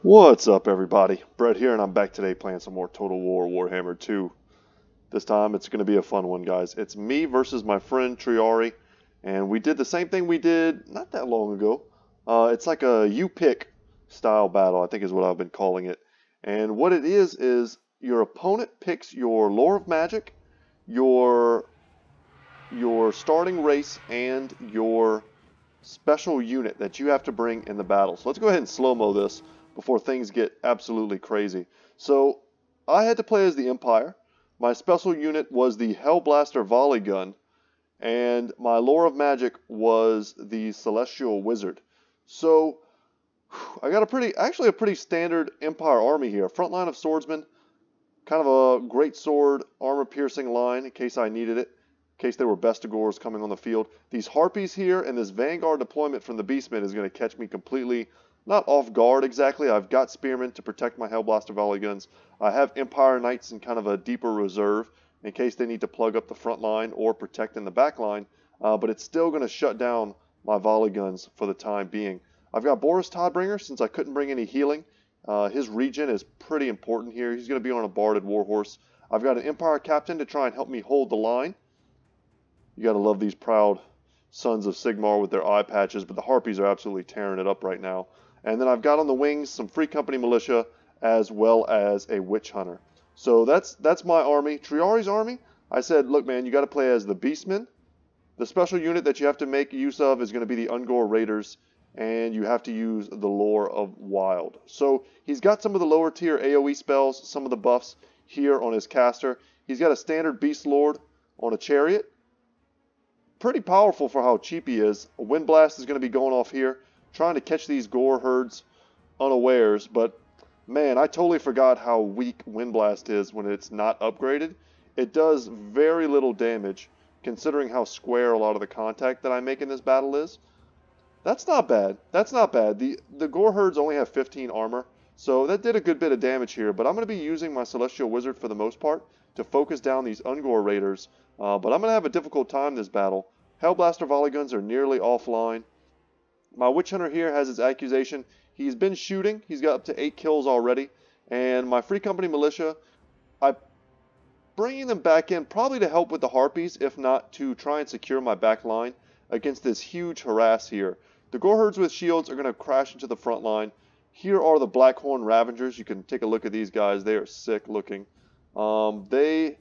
What's up, everybody? Brett here, and I'm back today playing some more Total War Warhammer 2. This time it's going to be a fun one, guys. It's me versus my friend Triari, and we did the same thing we did not that long ago. It's like a you pick style battle, I think is what I've been calling it. And what it is your opponent picks your Lore of Magic, your starting race, and your special unit that you have to bring in the battle. So let's go ahead and slow-mo this before things get absolutely crazy. So I had to play as the Empire. My special unit was the Hellblaster volley gun, and my Lore of Magic was the Celestial Wizard. So I got actually a pretty standard Empire army here. Front line of swordsmen, kind of a great sword, armor-piercing line in case I needed it, in case there were Bestigors coming on the field. These Harpies here and this Vanguard deployment from the Beastmen is going to catch me completely, not off guard exactly. I've got Spearmen to protect my Hellblaster volley guns. I have Empire Knights in kind of a deeper reserve in case they need to plug up the front line or protect in the back line, but it's still going to shut down my volley guns for the time being. I've got Boris Todbringer since I couldn't bring any healing. His regen is pretty important here. He's going to be on a Barded Warhorse. I've got an Empire Captain to try and help me hold the line. You got to love these proud sons of Sigmar with their eye patches, but the Harpies are absolutely tearing it up right now. And then I've got on the wings some Free Company Militia as well as a Witch Hunter. So that's my army. Triari's army, I said, look, man, you got to play as the Beastmen. The special unit that you have to make use of is going to be the Ungor Raiders, and you have to use the Lore of Wild. So he's got some of the lower tier AoE spells, some of the buffs here on his caster. He's got a standard Beast Lord on a Chariot. Pretty powerful for how cheap he is. A Wind Blast is going to be going off here, trying to catch these Gore herds unawares, but man, I totally forgot how weak Wind Blast is when it's not upgraded. It does very little damage, considering how square a lot of the contact that I make in this battle is. That's not bad. That's not bad. The Gore herds only have 15 armor, so that did a good bit of damage here, but I'm going to be using my Celestial Wizard for the most part to focus down these Ungor Raiders, but I'm going to have a difficult time this battle. Hellblaster volley guns are nearly offline. My Witch Hunter here has his accusation. He's been shooting. He's got up to 8 kills already. And my Free Company Militia, I'm bringing them back in probably to help with the Harpies, if not to try and secure my back line against this huge harass here. The Gore herds with shields are going to crash into the front line. Here are the Blackhorn Ravengers. You can take a look at these guys. They are sick looking. They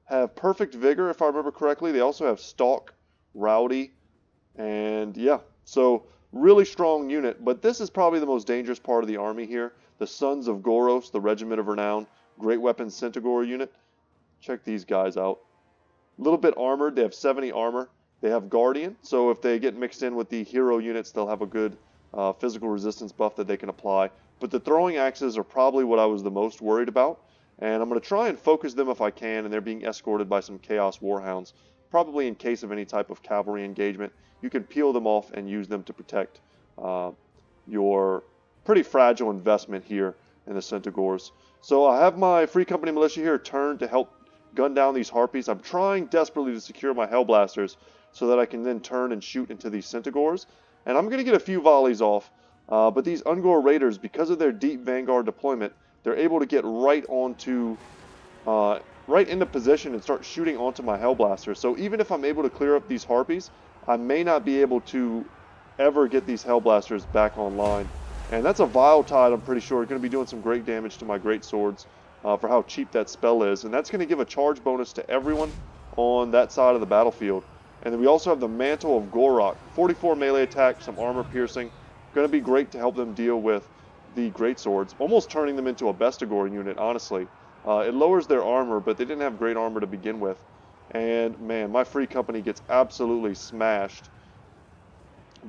have perfect vigor, if I remember correctly. They also have stalk, rowdy, and yeah, so really strong unit. But this is probably the most dangerous part of the army here. The Sons of Goros, the Regiment of Renown, Great Weapons Centaur unit. Check these guys out. A little bit armored. They have 70 armor. They have Guardian, so if they get mixed in with the hero units, they'll have a good physical resistance buff that they can apply. But the throwing axes are probably what I was the most worried about. And I'm going to try and focus them if I can, and they're being escorted by some Chaos Warhounds. Probably in case of any type of cavalry engagement, you can peel them off and use them to protect your pretty fragile investment here in the Centaurs. So I have my Free Company Militia here turned to help gun down these Harpies. I'm trying desperately to secure my Hellblasters so that I can then turn and shoot into these Centaurs. And I'm going to get a few volleys off, but these Ungor Raiders, because of their deep Vanguard deployment, they're able to get right into position and start shooting onto my Hellblaster. So even if I'm able to clear up these Harpies, I may not be able to ever get these Hellblasters back online. And that's a Vile Tide, I'm pretty sure. It's going to be doing some great damage to my Great Swords for how cheap that spell is. And that's going to give a charge bonus to everyone on that side of the battlefield. And then we also have the Mantle of Gorok. 44 melee attack, some armor piercing. Going to be great to help them deal with the Great Swords. Almost turning them into a Bestigor unit, honestly. It lowers their armor, but they didn't have great armor to begin with. And man, my Free Company gets absolutely smashed.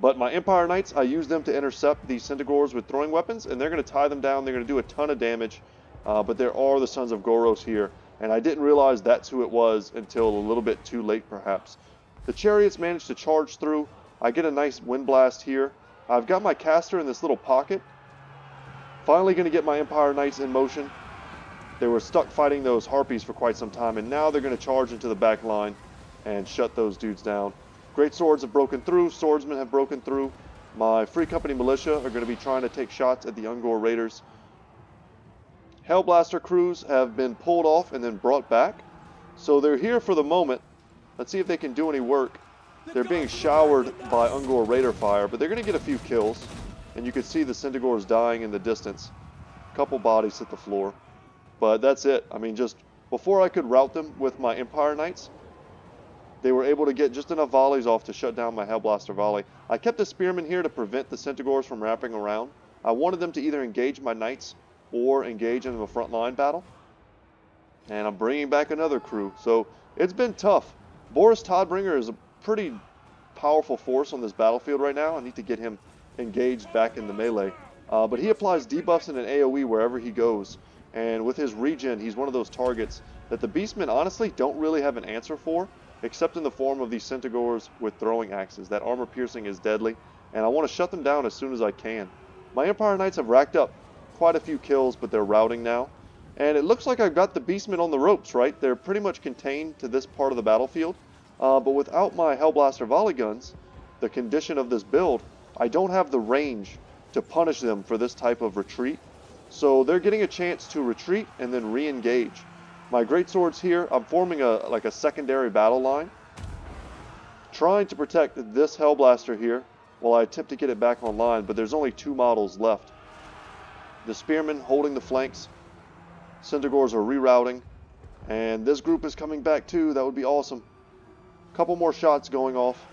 But my Empire Knights, I use them to intercept these Centaurs with throwing weapons, and they're going to tie them down. They're going to do a ton of damage. But there are the Sons of Goros here, and I didn't realize that's who it was until a little bit too late, perhaps. The Chariots managed to charge through. I get a nice Wind Blast here. I've got my caster in this little pocket. Finally going to get my Empire Knights in motion. They were stuck fighting those Harpies for quite some time, and now they're going to charge into the back line and shut those dudes down. Great Swords have broken through. Swordsmen have broken through. My Free Company Militia are going to be trying to take shots at the Ungor Raiders. Hellblaster crews have been pulled off and then brought back. So they're here for the moment. Let's see if they can do any work. They're being showered by Ungor Raider fire, but they're going to get a few kills. And you can see the Centaurs dying in the distance. A couple bodies hit the floor. But that's it. I mean, just before I could rout them with my Empire Knights, they were able to get just enough volleys off to shut down my Hellblaster volley. I kept a Spearman here to prevent the Centaurs from wrapping around. I wanted them to either engage my Knights or engage in a frontline battle. And I'm bringing back another crew. So it's been tough. Boris Todbringer is a pretty powerful force on this battlefield right now. I need to get him engaged back in the melee. But he applies debuffs and an AoE wherever he goes. And with his regen, he's one of those targets that the Beastmen honestly don't really have an answer for, except in the form of these Centaurs with throwing axes. That armor piercing is deadly, and I want to shut them down as soon as I can. My Empire Knights have racked up quite a few kills, but they're routing now. And it looks like I've got the Beastmen on the ropes, right? They're pretty much contained to this part of the battlefield. But without my Hellblaster volley guns, the condition of this build, I don't have the range to punish them for this type of retreat. So they're getting a chance to retreat and then re-engage. My greatswords here, I'm forming like a secondary battle line, trying to protect this Hellblaster here while I attempt to get it back online, but there's only 2 models left. The Spearmen holding the flanks, Centaurs are rerouting, and this group is coming back too. That would be awesome. Couple more shots going off,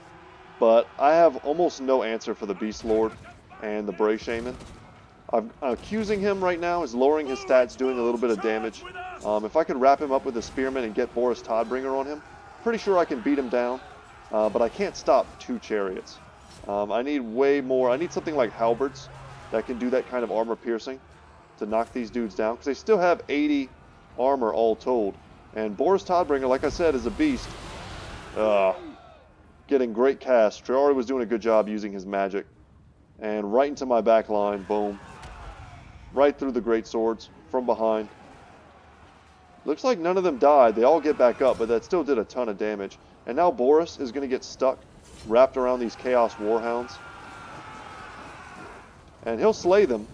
but I have almost no answer for the Beast Lord and the Bray Shaman. I'm accusing him right now is lowering his stats, doing a little bit of damage. If I could wrap him up with a Spearman and get Boris Todbringer on him, pretty sure I can beat him down, but I can't stop 2 chariots. I need way more. I need something like halberds that can do that kind of armor piercing to knock these dudes down, because they still have 80 armor all told. And Boris Todbringer, like I said, is a beast. Getting great cast. Triari was doing a good job using his magic. And right into my back line, boom. Right through the greatswords from behind. Looks like none of them died. They all get back up, but that still did a ton of damage. And now Boris is going to get stuck, wrapped around these Chaos Warhounds. And he'll slay them,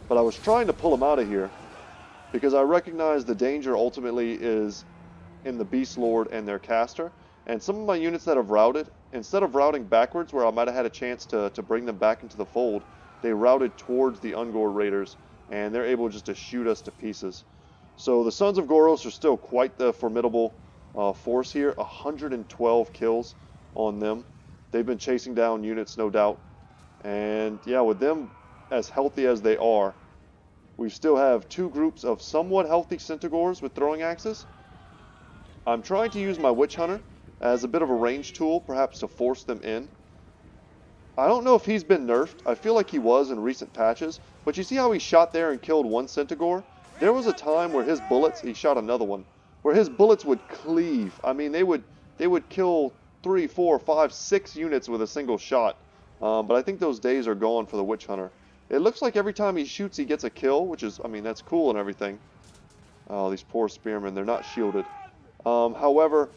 but I was trying to pull him out of here because I recognize the danger ultimately is in the Beast Lord and their caster. And some of my units that have routed, instead of routing backwards where I might have had a chance to bring them back into the fold, they routed towards the Ungor Raiders, and they're able just to shoot us to pieces. So the Sons of Goros are still quite the formidable force here. 112 kills on them. They've been chasing down units, no doubt. And yeah, with them as healthy as they are, we still have 2 groups of somewhat healthy Centaurs with throwing axes. I'm trying to use my Witch Hunter as a bit of a range tool, perhaps to force them in. I don't know if he's been nerfed. I feel like he was in recent patches. But you see how he shot there and killed 1 Centaur? There was a time where his bullets, he shot another one, where his bullets would cleave. I mean, they would kill 3, 4, 5, 6 units with a single shot. But I think those days are gone for the Witch Hunter. It looks like every time he shoots, he gets a kill, which is, I mean, that's cool and everything. Oh, these poor spearmen, they're not shielded. However,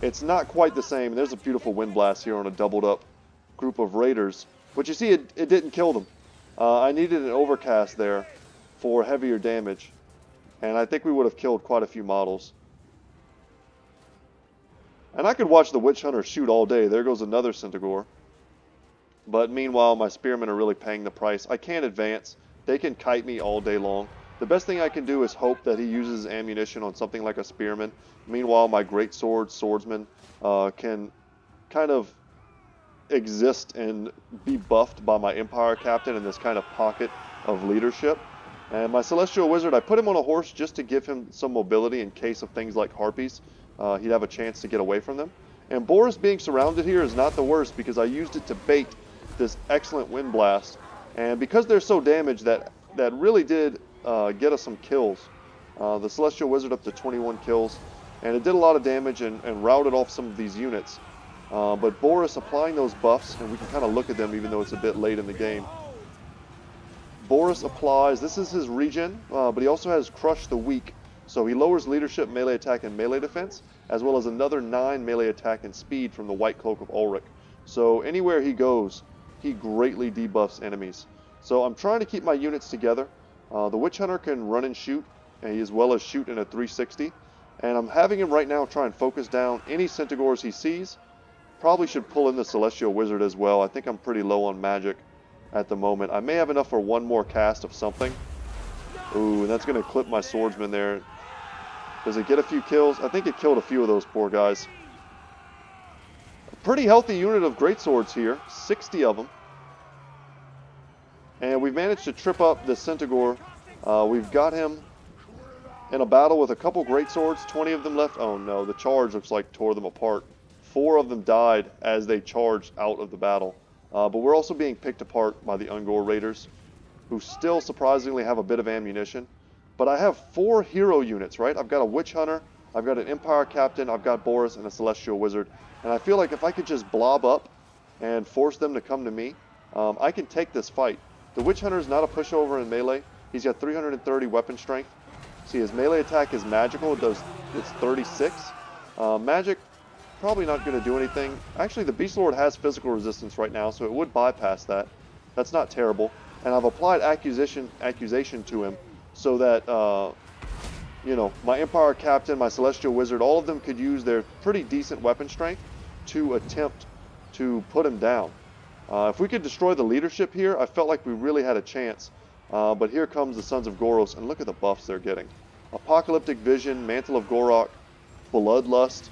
it's not quite the same. There's a beautiful wind blast here on a doubled up group of raiders. But you see, it didn't kill them. I needed an overcast there for heavier damage. And I think we would have killed quite a few models. And I could watch the Witch Hunter shoot all day. There goes another Centaur. But meanwhile, my spearmen are really paying the price. I can't advance. They can kite me all day long. The best thing I can do is hope that he uses ammunition on something like a spearman. Meanwhile, my greatsword swordsman can kind of exist and be buffed by my Empire Captain in this kind of pocket of leadership. And my Celestial Wizard, I put him on a horse just to give him some mobility in case of things like harpies. He'd have a chance to get away from them. And Boris being surrounded here is not the worst because I used it to bait this excellent wind blast. And because they're so damaged, that really did get us some kills. The Celestial Wizard up to 21 kills. And it did a lot of damage and routed off some of these units. But Boris applying those buffs, and we can kind of look at them even though it's a bit late in the game. Boris applies, this is his regen, but he also has Crush the Weak. So he lowers leadership, melee attack, and melee defense, as well as another 9 melee attack and speed from the White Cloak of Ulrich. So anywhere he goes, he greatly debuffs enemies. So I'm trying to keep my units together. The Witch Hunter can run and shoot. as well as shoot in a 360. And I'm having him right now try and focus down any Centaurs he sees. Probably should pull in the Celestial Wizard as well. I think I'm pretty low on magic at the moment. I may have enough for one more cast of something. Ooh, and that's going to clip my swordsman there. Does it get a few kills? I think it killed a few of those poor guys. A pretty healthy unit of greatswords here. 60 of them. And we've managed to trip up the Centaur. We've got him in a battle with a couple greatswords. 20 of them left. Oh no, the charge looks like tore them apart. 4 of them died as they charged out of the battle. But we're also being picked apart by the Ungor Raiders, who still surprisingly have a bit of ammunition. But I have 4 hero units, right? I've got a Witch Hunter, I've got an Empire Captain, I've got Boris, and a Celestial Wizard. And I feel like if I could just blob up and force them to come to me, I can take this fight. The Witch Hunter is not a pushover in melee. He's got 330 weapon strength. See, his melee attack is magical. It's 36. Magic, probably not going to do anything. Actually, the Beast Lord has physical resistance right now, so it would bypass that. That's not terrible. And I've applied accusation to him so that, you know, my Empire Captain, my Celestial Wizard, all of them could use their pretty decent weapon strength to attempt to put him down. If we could destroy the leadership here, I felt like we really had a chance. But here comes the Sons of Goros, and look at the buffs they're getting. Apocalyptic Vision, Mantle of Gorok, Bloodlust.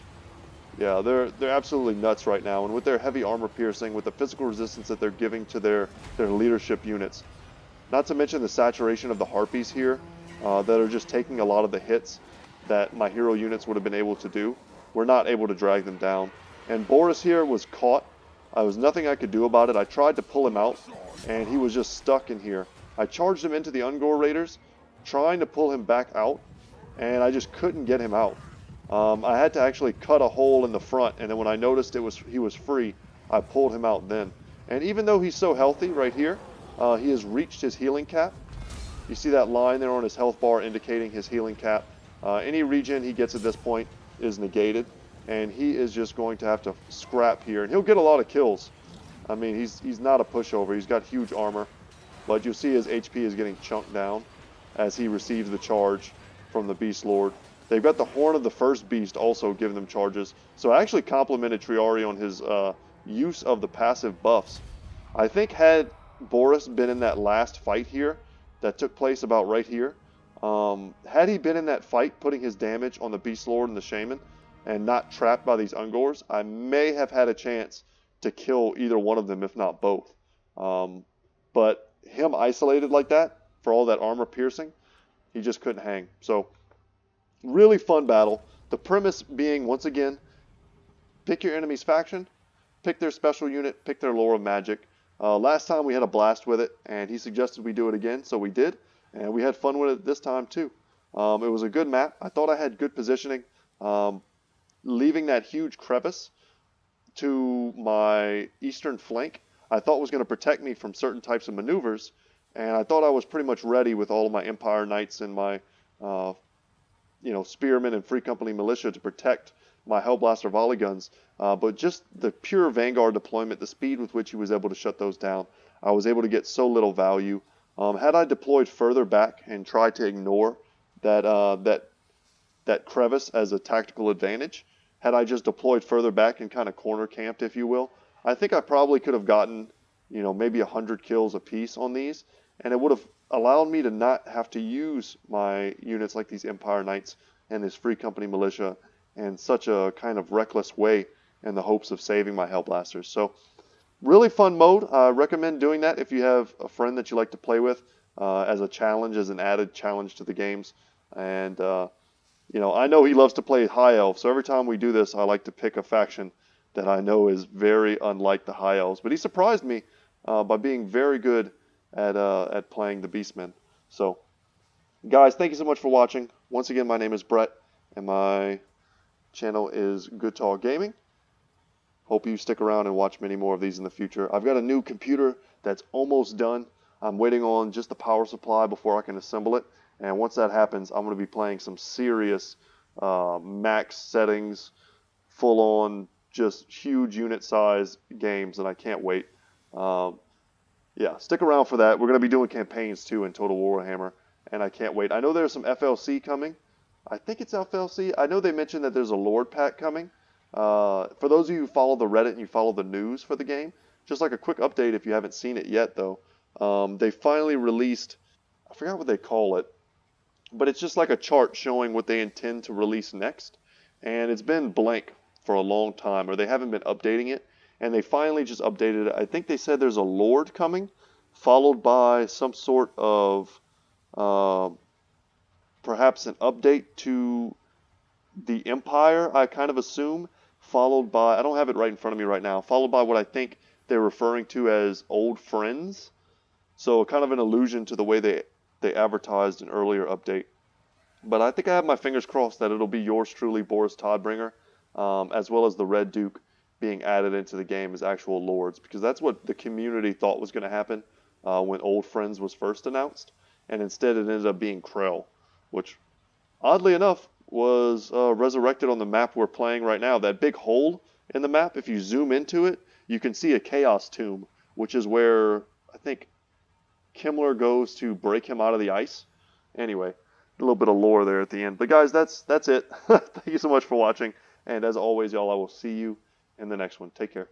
Yeah, they're absolutely nuts right now. And with their heavy armor piercing, with the physical resistance that they're giving to their leadership units. Not to mention the saturation of the Harpies here, that are just taking a lot of the hits that my hero units would have been able to do. We're not able to drag them down. And Boris here was caught. There was nothing I could do about it. I tried to pull him out, and he was just stuck in here. I charged him into the Ungor Raiders, trying to pull him back out, and I just couldn't get him out. I had to actually cut a hole in the front, and then when I noticed he was free, I pulled him out then. And even though he's so healthy right here, he has reached his healing cap. You see that line there on his health bar indicating his healing cap. Any regen he gets at this point is negated, and he is just going to have to scrap here. And he'll get a lot of kills. I mean, he's not a pushover. He's got huge armor. But you'll see his HP is getting chunked down as he receives the charge from the Beast Lord. They've got the Horn of the First Beast also giving them charges. So I actually complimented Triari on his use of the passive buffs. I think had Boris been in that last fight here that took place about right here, had he been in that fight putting his damage on the Beast Lord and the Shaman and not trapped by these Ungors, I may have had a chance to kill either one of them, if not both. But him isolated like that, for all that armor piercing, he just couldn't hang. So, really fun battle. The premise being, once again, pick your enemy's faction, pick their special unit, pick their lore of magic. Last time we had a blast with it, and he suggested we do it again, so we did. And we had fun with it this time, too. It was a good map. I thought I had good positioning. Leaving that huge crevice to my eastern flank, I thought was going to protect me from certain types of maneuvers, and I thought I was pretty much ready with all of my Empire Knights and my, Spearmen and Free Company Militia to protect my Hellblaster volley guns. But just the pure Vanguard deployment, the speed with which he was able to shut those down, I was able to get so little value. Had I deployed further back and tried to ignore that crevice as a tactical advantage, had I just deployed further back and kind of corner camped, if you will, I think I probably could have gotten, maybe 100 kills apiece on these, and it would have allowed me to not have to use my units like these Empire Knights and this Free Company Militia in such a kind of reckless way in the hopes of saving my Hellblasters. So, really fun mode. I recommend doing that if you have a friend that you like to play with as a challenge, as an added challenge to the games. And, I know he loves to play High Elf, so every time we do this, I like to pick a faction that I know is very unlike the High Elves. But he surprised me by being very good at playing the Beastmen. So, guys, thank you so much for watching. Once again, my name is Brett, and my channel is Goodtalk Gaming. Hope you stick around and watch many more of these in the future. I've got a new computer that's almost done. I'm waiting on just the power supply before I can assemble it. And once that happens, I'm going to be playing some serious max settings, full-on, just huge unit size games, and I can't wait. Yeah, stick around for that. We're going to be doing campaigns too in Total Warhammer, and I can't wait. I know there's some FLC coming. I think it's FLC. I know they mentioned that there's a Lord pack coming. For those of you who follow the Reddit and you follow the news for the game, just like a quick update if you haven't seen it yet, though. They finally released, I forgot what they call it, but it's just like a chart showing what they intend to release next. And it's been blank for a long time, or they haven't been updating it. And they finally just updated it. I think they said there's a Lord coming, followed by some sort of perhaps an update to the Empire, I kind of assume, followed by, I don't have it right in front of me right now, followed by what I think they're referring to as Old Friends. So kind of an allusion to the way they advertised an earlier update. But I think I have my fingers crossed that it'll be yours truly, Boris Todbringer, as well as the Red Duke being added into the game as actual lords, because that's what the community thought was going to happen when Old Friends was first announced, and instead it ended up being Krell, which, oddly enough, was resurrected on the map we're playing right now. That big hole in the map, if you zoom into it, you can see a Chaos Tomb, which is where, I think, Kimmler goes to break him out of the ice. Anyway, a little bit of lore there at the end. But guys, that's it. Thank you so much for watching, and as always, y'all, I will see you in the next one. Take care.